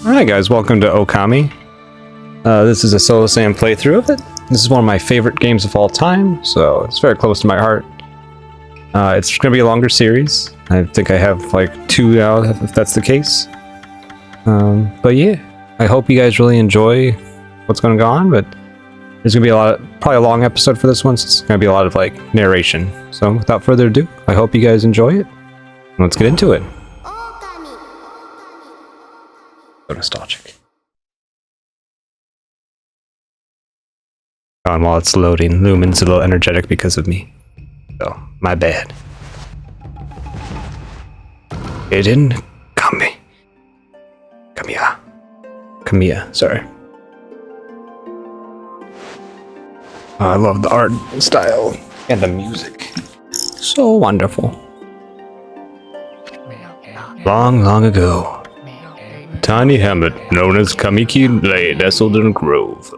Alright guys, welcome to Okami. This is a solo sam playthrough of it. This is one of my favorite games of all time, so it's very close to my heart. It's going to be a longer series. I think I have like 2 now, if that's the case. But yeah, I hope you guys really enjoy what's going to go on, but there's going to be probably a long episode for this one, so it's going to be a lot of like narration. So without further ado, I hope you guys enjoy it. Let's get into it. So nostalgic. On while it's loading, Lumen's a little energetic because of me. So, my bad. It didn't come me. Kamiya, sorry. I love the art style and the music. So wonderful. Long ago, a tiny hamlet known as Kamiki lay nestled in a grove.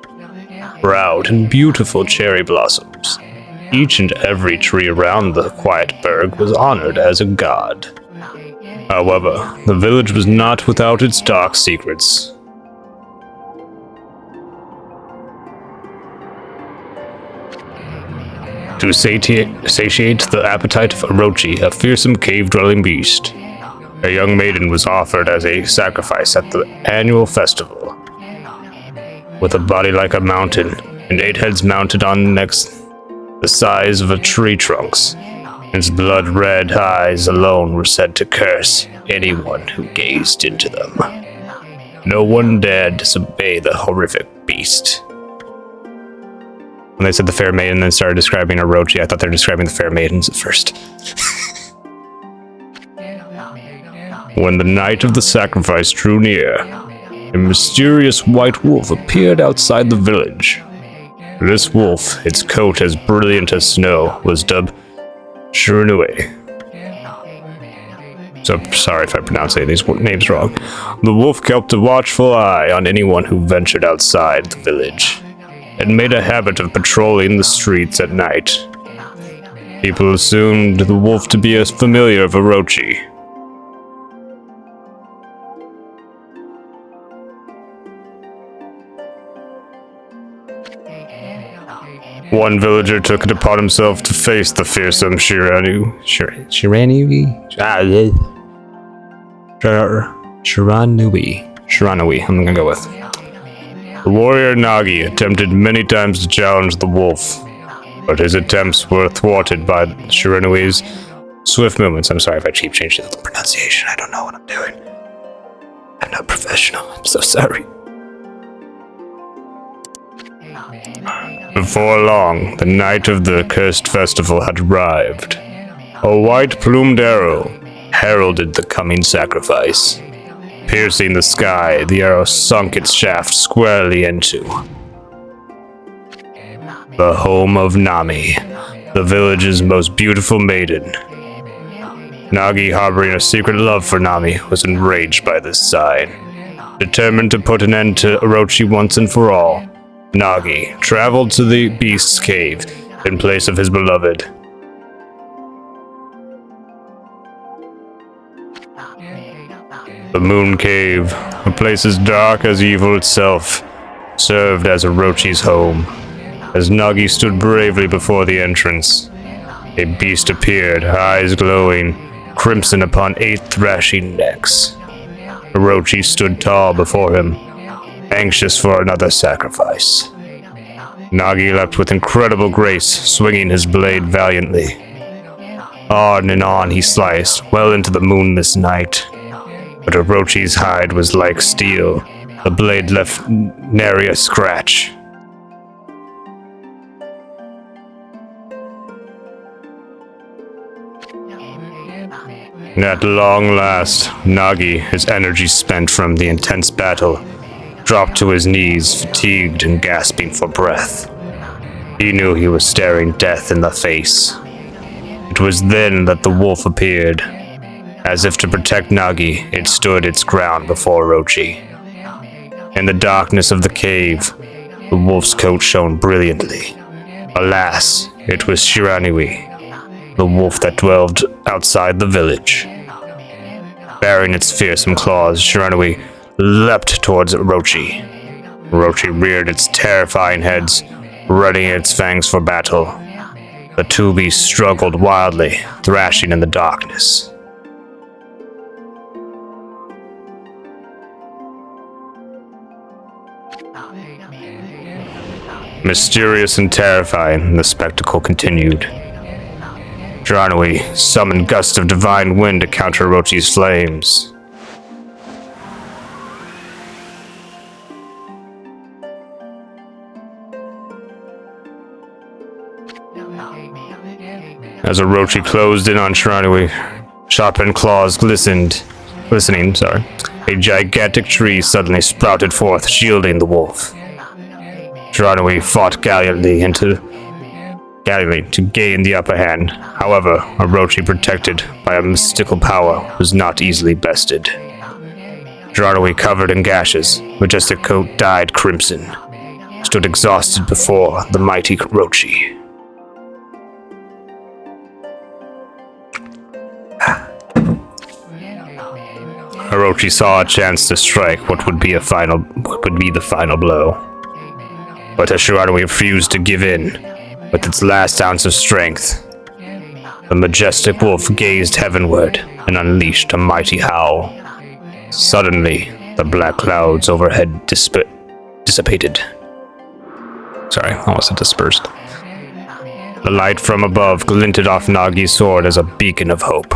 Proud and beautiful cherry blossoms. Each and every tree around the quiet burg was honored as a god. However, the village was not without its dark secrets. To satiate the appetite of Orochi, a fearsome cave-dwelling beast, a young maiden was offered as a sacrifice at the annual festival. With a body like a mountain, and 8 heads mounted on necks the size of a tree trunks, its blood-red eyes alone were said to curse anyone who gazed into them. No one dared disobey the horrific beast. When they said the fair maiden and then started describing Orochi, I thought they were describing the fair maidens at first. When the night of the sacrifice drew near, a mysterious white wolf appeared outside the village. This wolf, its coat as brilliant as snow, was dubbed Shiranui. So sorry if I pronounce any of these names wrong. The wolf kept a watchful eye on anyone who ventured outside the village, and made a habit of patrolling the streets at night. People assumed the wolf to be a familiar of Orochi. One villager took it upon himself to face the fearsome Shiranui. Shiranui, I'm gonna go with. The warrior Nagi attempted many times to challenge the wolf, but his attempts were thwarted by Shiranui's swift movements. I'm sorry if I cheap changed the pronunciation, I don't know what I'm doing. I'm not professional, I'm so sorry. Before long, the night of the cursed festival had arrived. A white-plumed arrow heralded the coming sacrifice. Piercing the sky, the arrow sunk its shaft squarely into the home of Nami, the village's most beautiful maiden. Nagi, harboring a secret love for Nami, was enraged by this sign. Determined to put an end to Orochi once and for all, Nagi traveled to the beast's cave in place of his beloved. The Moon Cave, a place as dark as evil itself, served as Orochi's home. As Nagi stood bravely before the entrance, a beast appeared, eyes glowing, crimson upon 8 thrashing necks. Orochi stood tall before him, anxious for another sacrifice. Nagi leapt with incredible grace, swinging his blade valiantly. On and on he sliced, well into the moonless night. But Orochi's hide was like steel. The blade left nary a scratch. At long last, Nagi, his energy spent from the intense battle, dropped to his knees, fatigued and gasping for breath. He knew he was staring death in the face. It was then that the wolf appeared. As if to protect Nagi, it stood its ground before Orochi. In the darkness of the cave, the wolf's coat shone brilliantly. Alas, it was Shiranui, the wolf that dwelled outside the village. Baring its fearsome claws, Shiranui leapt towards Orochi. Orochi reared its terrifying heads, readying its fangs for battle. The two beasts struggled wildly, thrashing in the darkness. Mysterious and terrifying, the spectacle continued. Shiranui summoned gusts of divine wind to counter Orochi's flames. As Orochi closed in on Shiranui, sharpened claws glistening. A gigantic tree suddenly sprouted forth, shielding the wolf. Shiranui fought gallantly to gain the upper hand. However, Orochi, protected by a mystical power, was not easily bested. Shiranui, covered in gashes, majestic coat dyed crimson, stood exhausted before the mighty Orochi. Orochi saw a chance to strike what would be the final blow. But as Shiranui refused to give in, with its last ounce of strength, the majestic wolf gazed heavenward and unleashed a mighty howl. Suddenly, the black clouds overhead dissipated. Almost dispersed. The light from above glinted off Nagi's sword as a beacon of hope.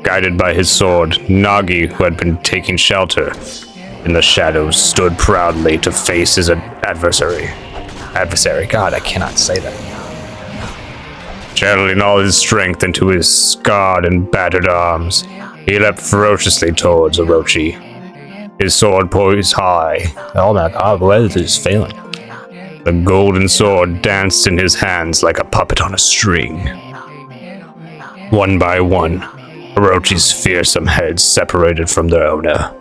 Guided by his sword, Nagi, who had been taking shelter in the shadows, stood proudly to face his adversary. God, I cannot say that. Channeling all his strength into his scarred and battered arms, he leapt ferociously towards Orochi. His sword poised high. Oh my god, why is this failing? The golden sword danced in his hands like a puppet on a string. One by one, Orochi's fearsome heads separated from their owner.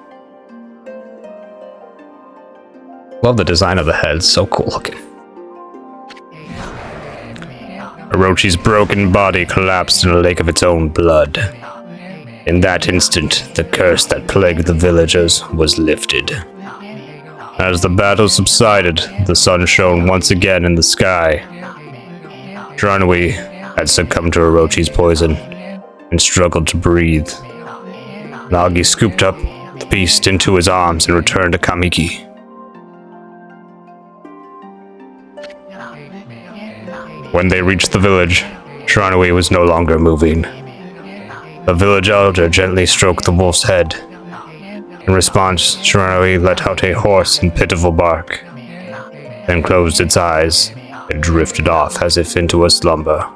Love the design of the heads, so cool looking. Orochi's broken body collapsed in a lake of its own blood. In that instant, the curse that plagued the villagers was lifted. As the battle subsided, the sun shone once again in the sky. Shiranui had succumbed to Orochi's poison and struggled to breathe. Nagi scooped up the beast into his arms and returned to Kamiki. When they reached the village, Shiranui was no longer moving. The village elder gently stroked the wolf's head. In response, Shiranui let out a hoarse and pitiful bark, then closed its eyes and drifted off as if into a slumber.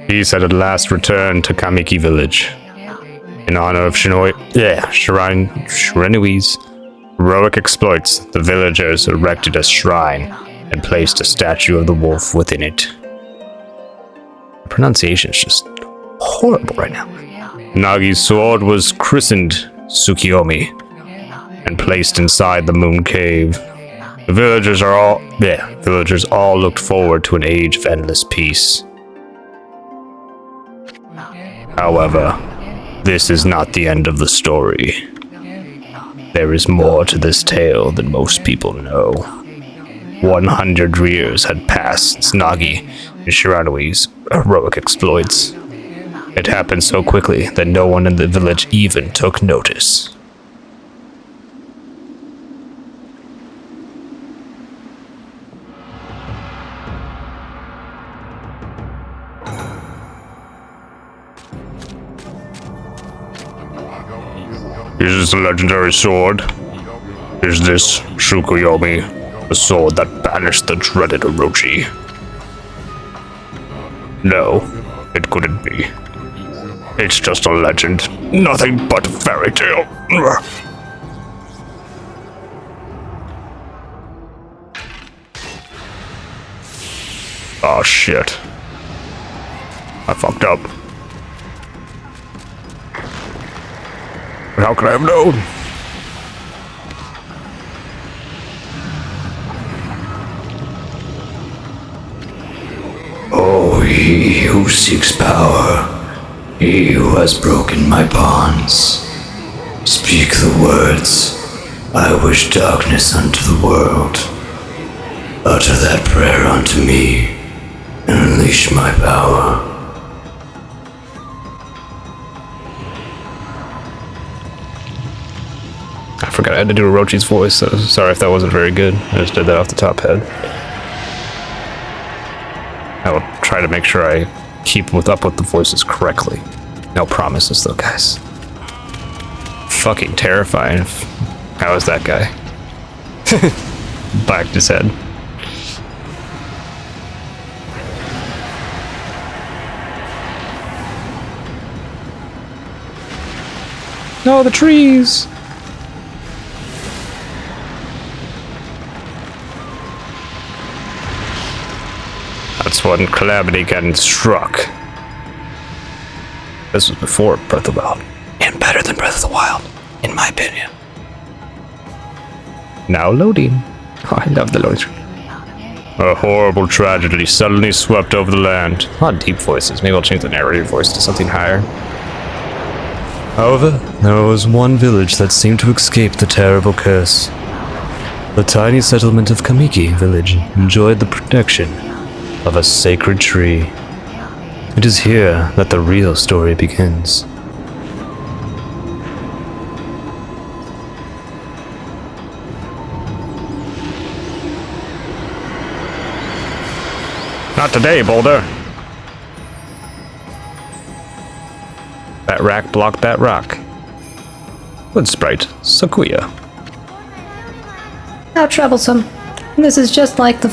Peace had at last returned to Kamiki village. In honor of Shiranui's heroic exploits, the villagers erected a shrine and placed a statue of the wolf within it. The pronunciation is just horrible right now. Nagi's sword was christened Tsukiyomi and placed inside the moon cave. The villagers all looked forward to an age of endless peace. However, this is not the end of the story. There is more to this tale than most people know. 100 years had passed since Nagi and Shiranui's heroic exploits. It happened so quickly that no one in the village even took notice. Is this a legendary sword? Is this Tsukuyomi, the sword that banished the dreaded Orochi? No, it couldn't be. It's just a legend, nothing but a fairy tale. Oh shit. I fucked up. How could I have known? He who seeks power, he who has broken my bonds. Speak the words, I wish darkness unto the world. Utter that prayer unto me, and unleash my power. I forgot I had to do Orochi's voice, so sorry if that wasn't very good. I just did that off the top head. I will try to make sure I keep up with the voices correctly. No promises though, guys. Fucking terrifying. How is that guy? Backed his head. No, the trees! That's when calamity getting struck. This was before Breath of the Wild. And better than Breath of the Wild, in my opinion. Now loading. Oh, I love the loading screen. A horrible tragedy suddenly swept over the land. A lot of deep voices. Maybe I'll change the narrator voice to something higher. However, there was one village that seemed to escape the terrible curse. The tiny settlement of Kamiki village enjoyed the protection of a sacred tree. It is here that the real story begins. Not today, Boulder. That rack blocked that rock. Wood sprite, Sakuya. How troublesome. This is just like the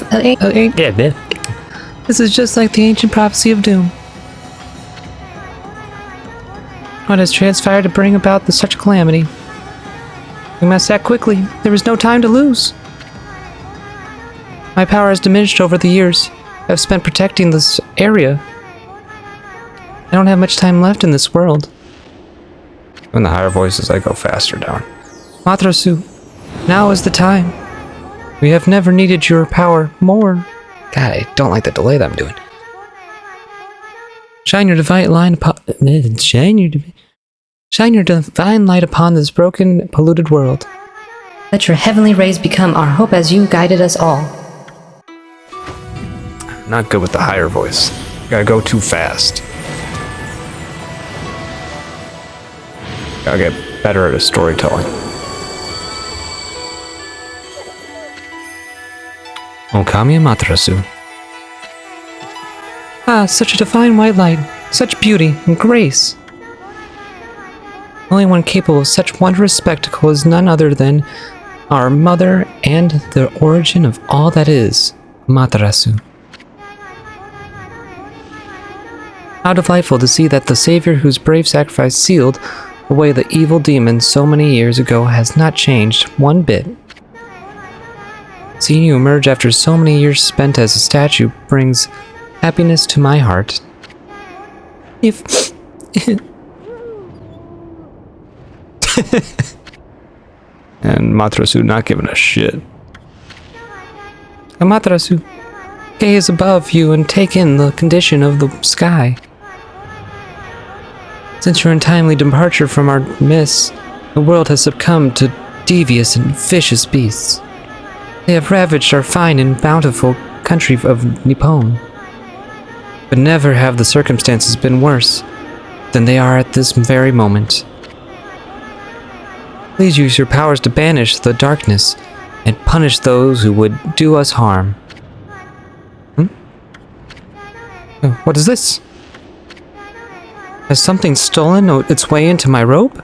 This is just like the ancient prophecy of doom. What has transpired to bring about such a calamity? We must act quickly. There is no time to lose. My power has diminished over the years I've spent protecting this area. I don't have much time left in this world. In the higher voices, I go faster down. Amaterasu, now is the time. We have never needed your power more. God, I don't like the delay that I'm doing. Shine your divine light upon this broken, polluted world. Let your heavenly rays become our hope as you guided us all. Not good with the higher voice. Gotta go too fast. Gotta get better at storytelling. Okami Amaterasu. Ah, such a divine white light, such beauty and grace. Only one capable of such wondrous spectacle is none other than our mother and the origin of all that is, Amaterasu. How delightful to see that the Savior whose brave sacrifice sealed away the evil demon so many years ago has not changed one bit. Seeing you emerge after so many years spent as a statue brings happiness to my heart. If... And Amaterasu not giving a shit. Amaterasu, gaze above you and take in the condition of the sky. Since your untimely departure from our midst, the world has succumbed to devious and vicious beasts. They have ravaged our fine and bountiful country of Nippon. But never have the circumstances been worse than they are at this very moment. Please use your powers to banish the darkness and punish those who would do us harm. What is this? Has something stolen its way into my robe?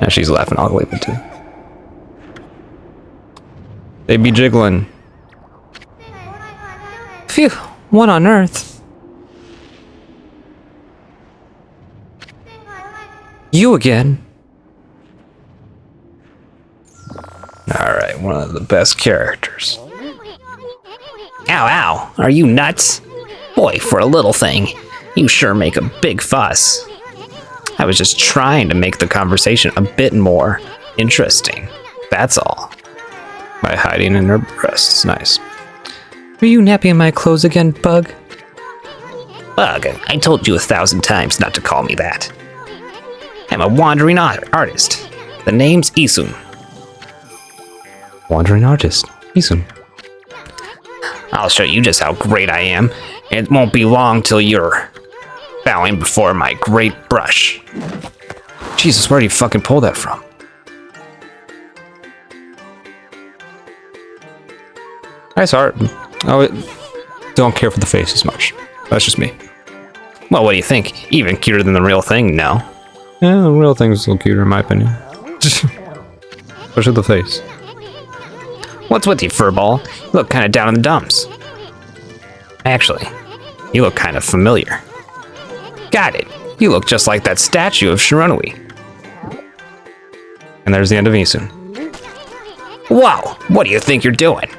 Now she's laughing, I'll leave it too. They be jiggling. Phew, what on earth? You again. Alright, one of the best characters. Ow, ow, are you nuts? Boy, for a little thing, you sure make a big fuss. I was just trying to make the conversation a bit more interesting, that's all. by hiding in her breasts. Nice. Are you napping my clothes again, Bug? Bug, I told you 1,000 times not to call me that. I'm a wandering artist. The name's Isun. Wandering artist. Isun. I'll show you just how great I am. It won't be long till you're bowing before my great brush. Jesus, where do you fucking pull that from? Nice art. Oh, don't care for the face as much. That's just me. Well, what do you think? Even cuter than the real thing, no? Yeah, the real thing's a little cuter in my opinion. Especially the face. What's with you, furball? You look kind of down in the dumps. Actually, you look kind of familiar. Got it. You look just like that statue of Shiranui. And there's the end of Isun. Wow, what do you think you're doing?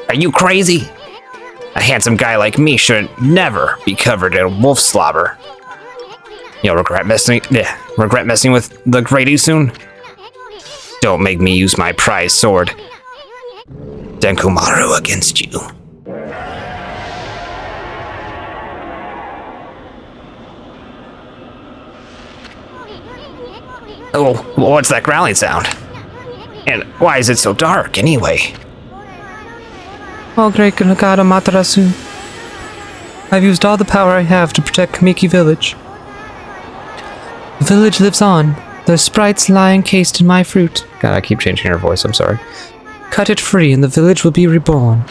Are you crazy? A handsome guy like me should never be covered in wolf slobber. You'll regret messing with the great Isun? Don't make me use my prize sword, Denkumaru, against you. Oh, what's that growling sound? And why is it so dark, anyway? Oh, great God Amaterasu. I've used all the power I have to protect Kamiki Village. The village lives on. The sprites lie encased in my fruit. God, I keep changing her voice, I'm sorry. Cut it free and the village will be reborn.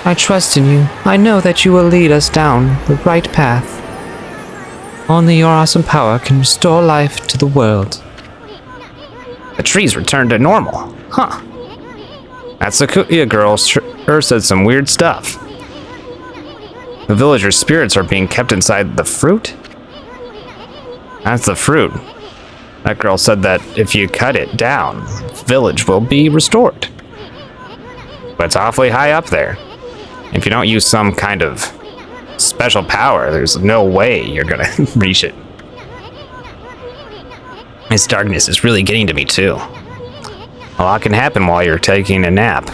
I trust in you. I know that you will lead us down the right path. Only your awesome power can restore life to the world. The trees returned to normal. Huh. That Sakuya girl sure said some weird stuff. The villagers' spirits are being kept inside the fruit? That's the fruit. That girl said that if you cut it down, the village will be restored. But it's awfully high up there. If you don't use some kind of special power, there's no way you're gonna reach it. This darkness is really getting to me too. A lot can happen while you're taking a nap.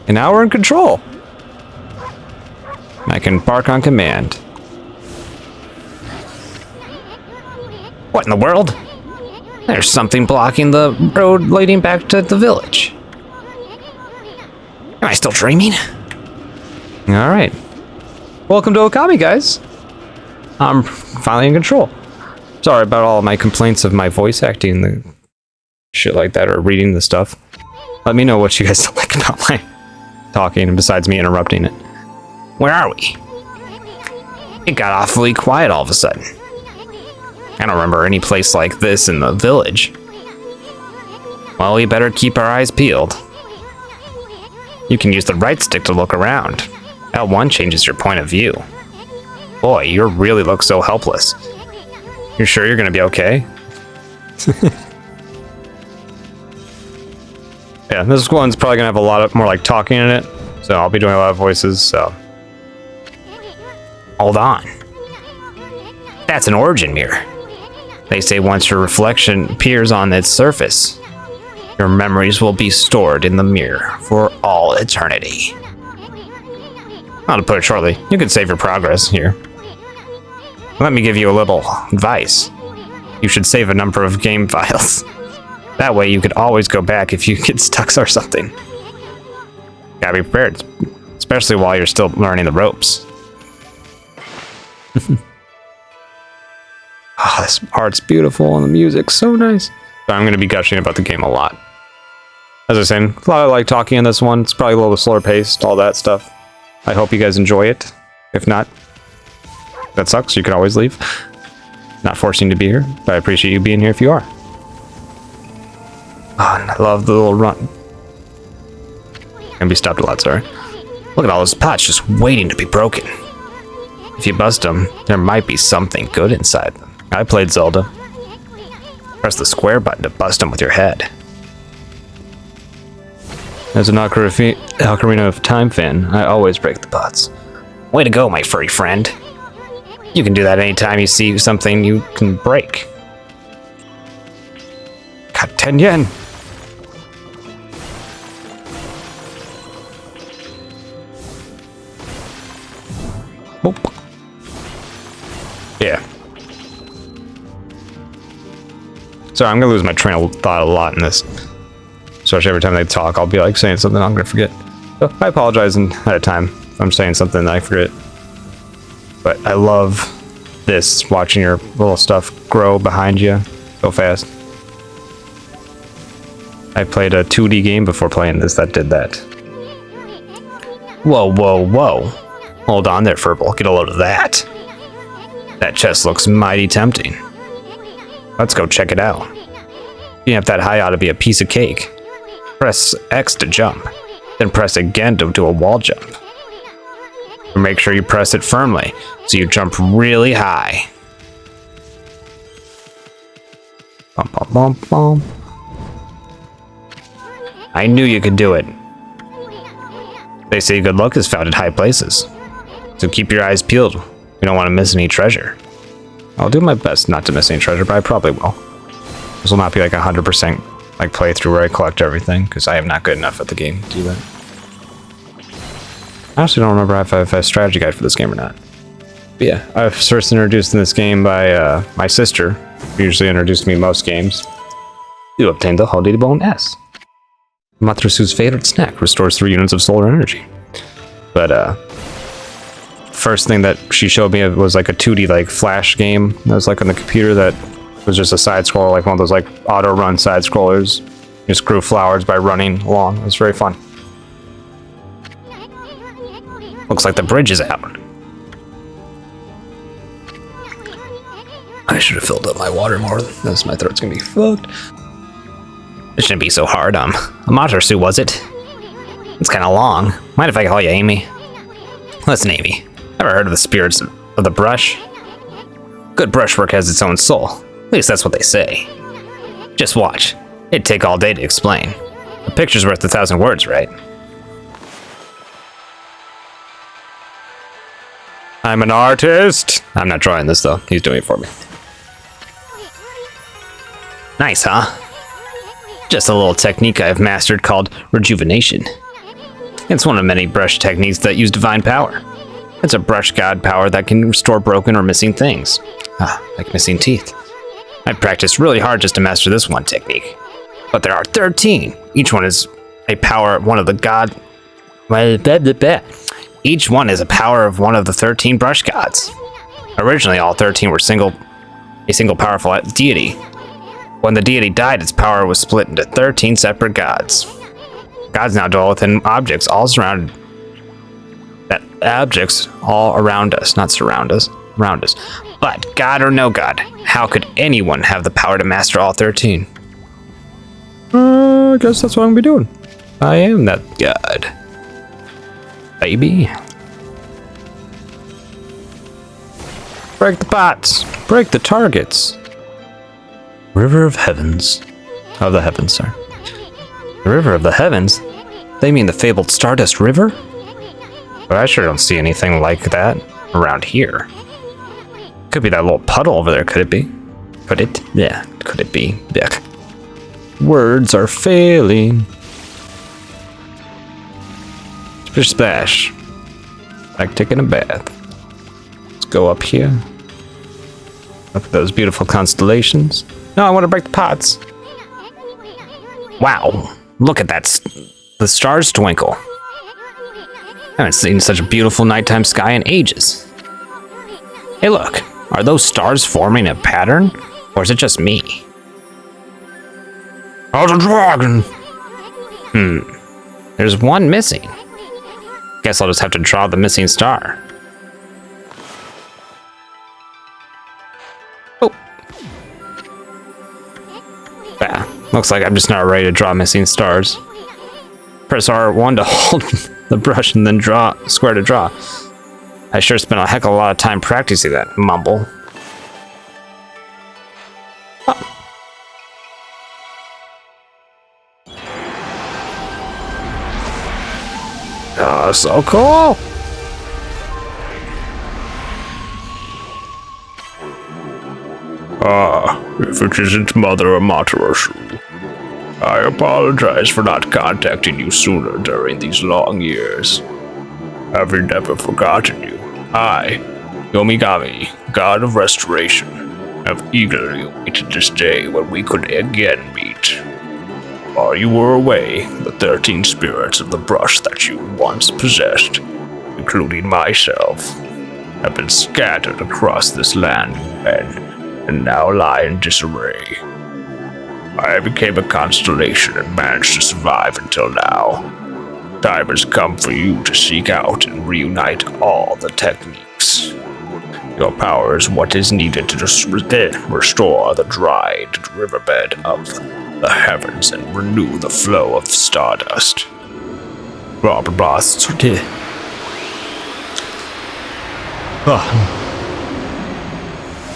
And now we're in control. I can bark on command. What in the world? There's something blocking the road leading back to the village. Am I still dreaming? Alright. Welcome to Okami, guys. I'm finally in control. Sorry about all of my complaints of my voice acting, the shit like that, or reading the stuff. Let me know what you guys don't like about my talking, besides me interrupting it. Where are we? It got awfully quiet all of a sudden. I don't remember any place like this in the village. Well, we better keep our eyes peeled. You can use the right stick to look around. L1 changes your point of view. Boy, you really look so helpless. You're sure you're gonna be okay? Yeah, this one's probably gonna have a lot more like talking in it, so I'll be doing a lot of voices, so. Hold on. That's an origin mirror. They say once your reflection appears on its surface, your memories will be stored in the mirror for all eternity. Not to put it shortly, you can save your progress here. Let me give you a little advice. You should save a number of game files. That way you could always go back if you get stuck or something. Gotta be prepared, especially while you're still learning the ropes. Oh, this art's beautiful and the music's so nice. So I'm going to be gushing about the game a lot. As I was saying, a lot of like talking in this one. It's probably a little slower paced, all that stuff. I hope you guys enjoy it. If not, that sucks. You can always leave. Not forcing you to be here, but I appreciate you being here if you are. Oh, and I love the little run. Can be stopped a lot, sorry. Look at all those pots just waiting to be broken. If you bust them, there might be something good inside them. I played Zelda. Press the square button to bust them with your head. As an Ocarina of Time fan, I always break the pots. Way to go, my furry friend. You can do that anytime you see something you can break. Got 10 yen. Yeah. Sorry, I'm gonna lose my train of thought a lot in this. Especially every time they talk, I'll be like saying something I'm gonna forget. So I apologize ahead of time if I'm saying something that I forget. But I love this, watching your little stuff grow behind you so fast. I played a 2D game before playing this that did that. Whoa, whoa, whoa. Hold on there, Furble. Get a load of that. That chest looks mighty tempting. Let's go check it out. Being up that high ought to be a piece of cake. Press X to jump, then press again to do a wall jump. Make sure you press it firmly, so you jump really high. Bum, bum, bum, bum. I knew you could do it. They say good luck is found in high places, so keep your eyes peeled. You don't want to miss any treasure. I'll do my best not to miss any treasure, but I probably will. This will not be like 100% like playthrough where I collect everything, because I am not good enough at the game to do that. I honestly don't remember if I have a strategy guide for this game or not. But yeah, I was first introduced in this game by my sister, who usually introduced me to most games. You obtained the Holiday Bone S. Amaterasu's favorite snack, restores 3 units of solar energy. But first thing that she showed me was like a 2D like flash game that was like on the computer that was just a side scroller, like one of those like auto run side scrollers. You just grew flowers by running along. It was very fun. Looks like the bridge is out. I should have filled up my water more, else my throat's gonna be fucked. It shouldn't be so hard, Amaterasu, was it? It's kinda long. Mind if I call you Amy? Listen, Amy, ever heard of the spirits of the brush? Good brushwork has its own soul. At least that's what they say. Just watch. It'd take all day to explain. A picture's worth 1,000 words, right? I'm an artist. I'm not drawing this though. He's doing it for me. Nice, huh? Just a little technique I've mastered called rejuvenation. It's one of many brush techniques that use divine power. It's a brush god power that can restore broken or missing things. Like missing teeth. I practiced really hard just to master this one technique. But there are 13. Each one is a power of one of the god... Each one is a power of one of the 13 brush gods. Originally, all 13 were a single powerful deity. When the deity died, its power was split into 13 separate gods. Gods now dwell within objects all surrounded. Objects all around us, not surround us, around us. But god or no god, how could anyone have the power to master all 13? I guess that's what I'm gonna be doing. I am that god. Baby. Break the pots. Break the targets. River of Heavens. Of the Heavens, sorry. The River of the Heavens? They mean the fabled Stardust River? But I sure don't see anything like that around here. Could be that little puddle over there, could it be? Could it? Yeah, could it be? Yuck. Words are failing. Splish splash. Like taking a bath. Let's go up here. Look at those beautiful constellations. No, I want to break the pots. Wow. Look at that. The stars twinkle. I haven't seen such a beautiful nighttime sky in ages. Hey, look. Are those stars forming a pattern? Or is it just me? Oh, the dragon! There's one missing. Guess I'll just have to draw the missing star. Oh. Looks like I'm just not ready to draw missing stars. Press R1 to hold the brush and then draw square to draw. I sure spent a heck of a lot of time practicing that mumble. Oh, so cool! If it isn't Mother Amaterasu, I apologize for not contacting you sooner during these long years. Having never forgotten you, I, Omigami, god of restoration, have eagerly awaited this day when we could again meet. While you were away, the 13 spirits of the brush that you once possessed, including myself, have been scattered across this land and now lie in disarray. I became a constellation and managed to survive until now. Time has come for you to seek out and reunite all the techniques. Your power is what is needed to restore the dried riverbed of the heavens and renew the flow of stardust. Blah blah blah.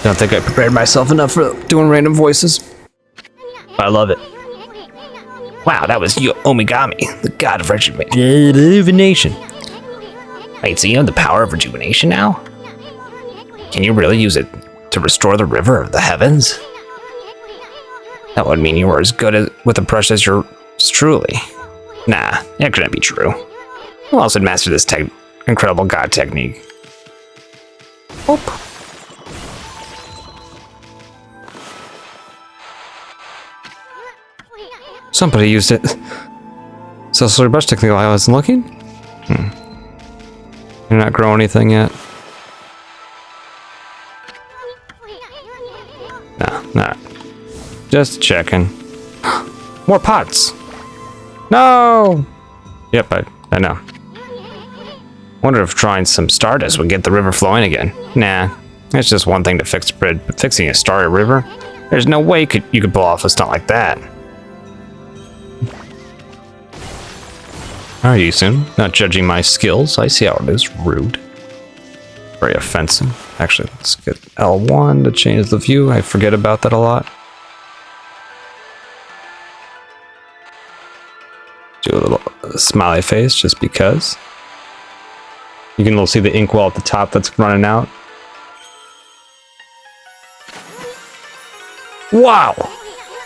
Don't think I prepared myself enough for doing random voices. I love it. Wow, that was Omigami, the god of rejuvenation. Wait, so you have the power of rejuvenation now? Can you really use it to restore the river of the heavens? That would mean you were as good with a brush as yours truly. Nah, that couldn't be true. Who else would master this incredible god technique? Oop. Somebody used it. So sorry, brush technique while I wasn't looking? Did not grow anything yet. No. Just checking. More pots! No! Yep, I know. Wonder if trying some stardust would get the river flowing again. Nah, it's just one thing to fix, but fixing a starry river? There's no way you could pull off a stunt like that. Are you soon? Not judging my skills. I see how it is. Rude. Very offensive. Actually, let's get L1 to change the view. I forget about that a lot. Do a little smiley face just because. You can see the inkwell at the top that's running out. Wow!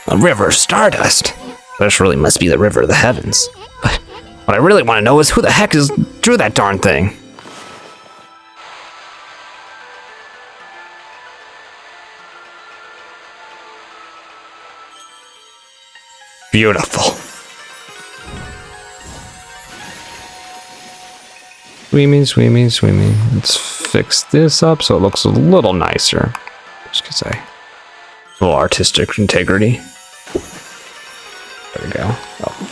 A river of stardust. This really must be the river of the heavens. But what I really want to know is who the heck drew that darn thing? Beautiful. Swimming. Let's fix this up so it looks a little nicer. Just gonna say. A little artistic integrity. There we go. Oh.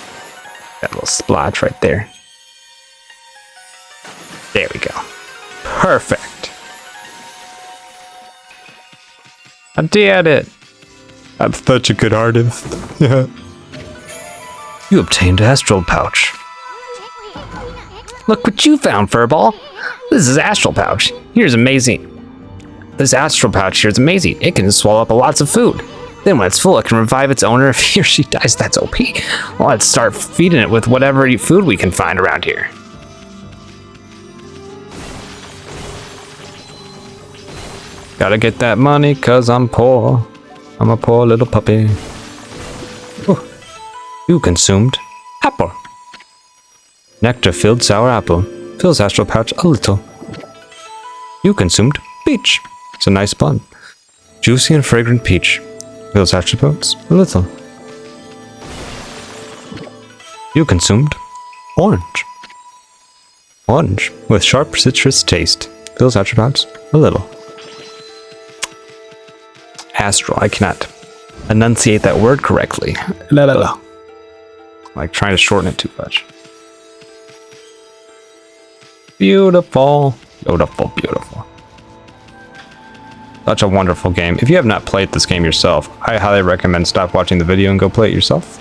That little splotch right there. There we go. Perfect. I did it. I'm such a good artist. Yeah. You obtained Astral Pouch. Look what you found, Furball. This is Astral Pouch. Here's amazing. This Astral Pouch here is amazing. It can swallow up lots of food. Then when it's full, it can revive its owner if he or she dies. That's OP. Well, let's start feeding it with whatever food we can find around here. Gotta get that money, cause I'm poor. I'm a poor little puppy. Ooh. You consumed apple. Nectar-filled sour apple. Fills Astral Pouch a little. You consumed peach. It's a nice pun. Juicy and fragrant peach. Fills Astral Pouch a little. You consumed orange. Orange with sharp citrus taste. Fills Astral Pouch a little. Astral. I cannot enunciate that word correctly. Like trying to shorten it too much. Beautiful. Beautiful. Such a wonderful game. If you have not played this game yourself, I highly recommend stop watching the video and go play it yourself.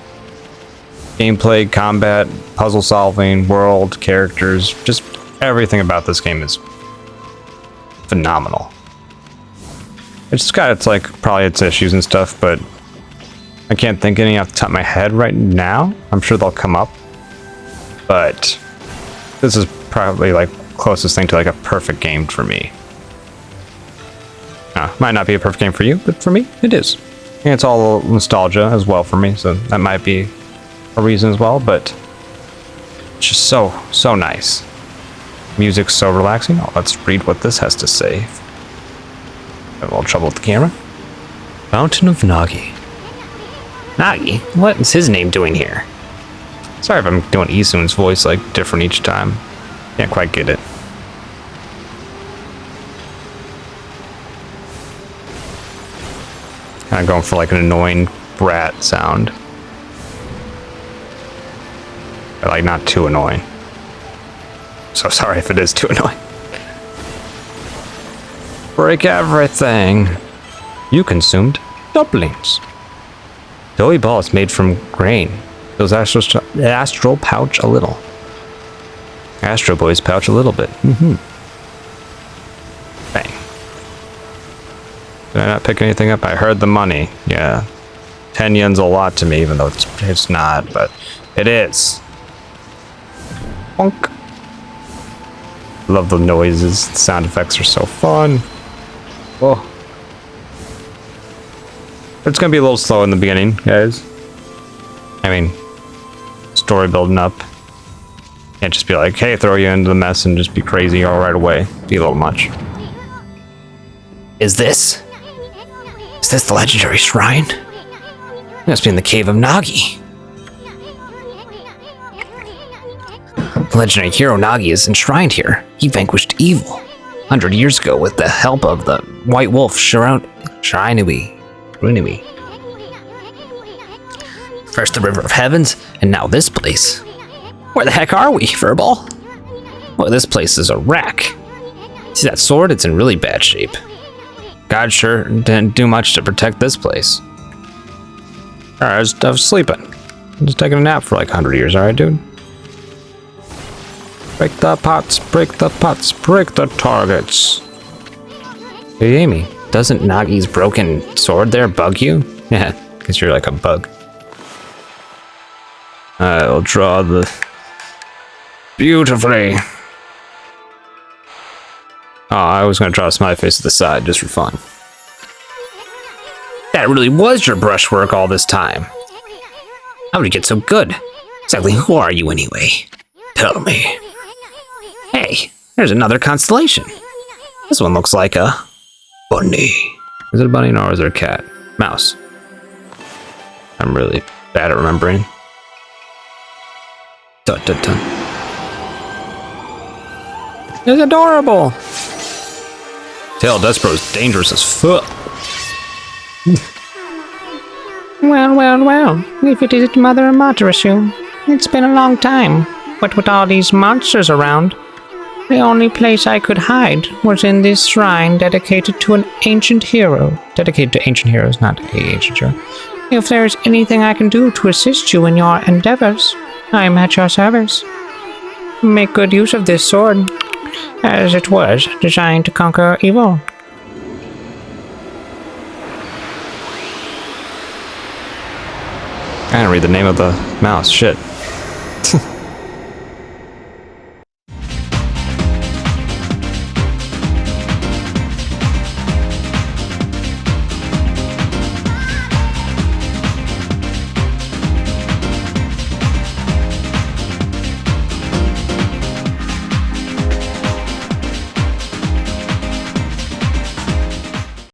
Gameplay, combat, puzzle solving, world, characters, just everything about this game is phenomenal. It's got probably its issues and stuff, but I can't think any off the top of my head right now. I'm sure they'll come up, but this is probably closest thing to a perfect game for me. Might not be a perfect game for you, but for me, it is. And it's all nostalgia as well for me, so that might be a reason as well, but it's just so nice. Music's so relaxing. Oh, let's read what this has to say. Got a little trouble with the camera. Fountain of Nagi. Nagi? What is his name doing here? Sorry if I'm doing Isun's voice like different each time. Can't quite get it. Kind of going for like an annoying brat sound. But like not too annoying. So sorry if it is too annoying. Break everything. You consumed dumplings. Doughy balls made from grain. Those astral pouch a little. Astro Boys pouch a little bit. Bang. Did I not pick anything up? I heard the money. Yeah. 10 yen's a lot to me, even though it's not, but it is. Bonk. Love the noises. The sound effects are so fun. Oh. It's gonna be a little slow in the beginning, guys. I mean, story building up. Can't just be like, hey, throw you into the mess and just be crazy all right away. Be a little much. Is this the legendary shrine? It must be in the cave of Nagi. The legendary hero Nagi is enshrined here. He vanquished evil 100 years ago with the help of the White Wolf Shiranui. First the River of Heavens, and now this place. Where the heck are we, Furball? Well, this place is a wreck. See that sword? It's in really bad shape. God sure didn't do much to protect this place. Alright, I was sleeping. I'm just taking a nap for like 100 years, alright, dude? Break the pots, break the pots, break the targets. Hey, Amy, doesn't Nagi's broken sword there bug you? Yeah, because you're like a bug. I'll draw the... beautifully. Oh, I was going to draw a smiley face to the side just for fun. That really was your brushwork all this time. How did you get so good? Exactly who are you anyway? Tell me. Hey, there's another constellation. This one looks like a bunny. Is it a bunny or is it a cat? Mouse. I'm really bad at remembering. Dun, dun, dun. It's adorable. Tail Despero's dangerous as fuck. Well, if it isn't Mother Amaterasu, it's been a long time. But with all these monsters around, the only place I could hide was in this shrine dedicated to an ancient hero. Dedicated to ancient heroes, not a ancient hero. If there's anything I can do to assist you in your endeavors, I'm at your service. Make good use of this sword, as it was designed to conquer evil. I didn't read the name of the mouse. Shit.